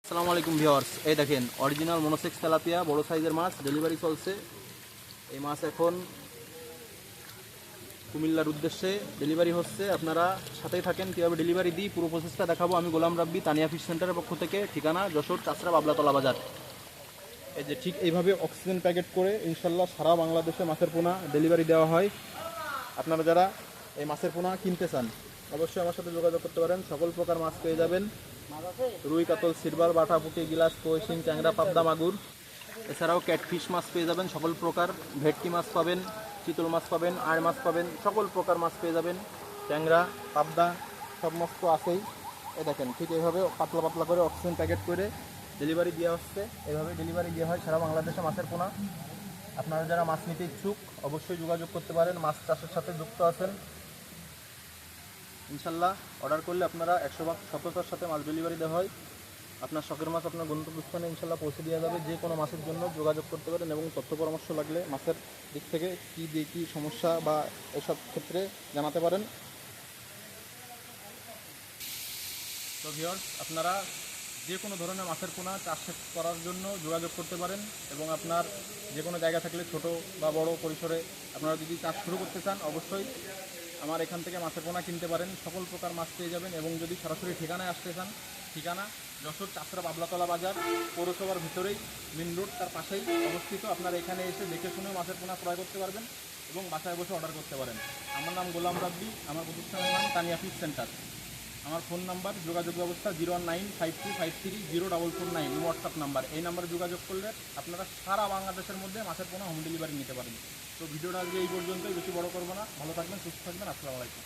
আসসালামু আলাইকুম ভিউয়ার্স, এই দেখেন অরিজিনাল মনোসেক্স তেলাপিয়া বড় সাইজের মাছ ডেলিভারি চলছে। এই মাছ এখন কুমিল্লার উদ্দেশ্যে ডেলিভারি হচ্ছে। আপনারা সাথেই থাকেন, কীভাবে ডেলিভারি দিই পুরো প্রসেসটা দেখাবো। আমি গোলাম রাব্বি, তানিয়া ফিশ সেন্টারের পক্ষ থেকে। ঠিকানা যশোর চাচরা বাবলাতলা বাজার। এই যে ঠিক এইভাবে অক্সিজেন প্যাকেট করে ইনশাল্লাহ সারা বাংলাদেশে মাছের পোনা ডেলিভারি দেওয়া হয়। আপনারা যারা এই মাছের পোনা কিনতে চান অবশ্যই আমার সাথে যোগাযোগ করতে পারেন। সকল প্রকার মাছ পেয়ে যাবেন, রুই, কাতল, সিলভার, বাটা, পুঁটি, গিলাস, কই, শিং, ট্যাংরা, পাবদা, মাগুর। এছাড়াও ক্যাটফিশ মাছ পেয়ে যাবেন সকল প্রকার, ভেটকি মাছ পাবেন, চিতল মাছ পাবেন, আড় মাছ পাবেন, সকল প্রকার মাছ পেয়ে যাবেন। ট্যাংরা, পাবদা সব মাছ তো আছেই। এই দেখেন ঠিক এইভাবে পাতলা পাতলা করে অক্সিজেন প্যাকেট করে ডেলিভারি দেওয়া হচ্ছে। এভাবে ডেলিভারি দেওয়া হয় সারা বাংলাদেশে মাছের পোনা। আপনারা যারা মাছ নিতে ইচ্ছুক অবশ্যই যোগাযোগ করতে পারেন, মাছ চাষের সাথে যুক্ত আছেন। ইনশাল্লাহ অর্ডার করলে আপনারা 100% সততার সাথে মাছ ডেলিভারি দেওয়া হয়। আপনার শখের মাছ আপনার গন্তব্যস্থানে ইনশাল্লাহ পৌঁছে দেওয়া যাবে। যে কোনো মাছের জন্য যোগাযোগ করতে পারেন এবং তথ্য পরামর্শ লাগলে মাছের দিক থেকে কী দিয়ে কী সমস্যা বা এসব ক্ষেত্রে জানাতে পারেন। তো ভিউয়ার্স, আপনারা যে কোনো ধরনের মাছের পোনা চাষ করার জন্য যোগাযোগ করতে পারেন এবং আপনার যে কোনো জায়গা থাকলে ছোট বা বড় পরিসরে আপনারা যদি চাষ শুরু করতে চান অবশ্যই আমার এখান থেকে মাছের পোনা কিনতে পারেন। সকল প্রকার মাছ পেয়ে যাবেন এবং যদি সরাসরি ঠিকানায় আসতে চান, ঠিকানা যশোর চাচরা বাবলাতলা বাজার, পৌরসভার ভিতরেই, মেন রোড তার পাশেই অবস্থিত। আপনারা এখানে এসে দেখে শুনে মাছের পোনা ক্রয় করতে পারবেন এবং বাসায় বসে অর্ডার করতে পারেন। আমার নাম গোলাম রাব্বি, আমার প্রতিষ্ঠানের নাম তানিয়া ফিশ সেন্টার। আমার ফোন নাম্বার, যোগাযোগ ব্যবস্থা 01952304449 হোয়াটসঅ্যাপ নাম্বার। এই নাম্বারে যোগাযোগ করলে আপনারা সারা বাংলাদেশের মধ্যে মাছের পোনা হোম ডেলিভারি নিতে পারেন। তো ভিডিওটা আজকে এই পর্যন্তই, বেশি বড় করবো না। ভালো থাকবেন, সুস্থ থাকবেন। আসসালামু আলাইকুম।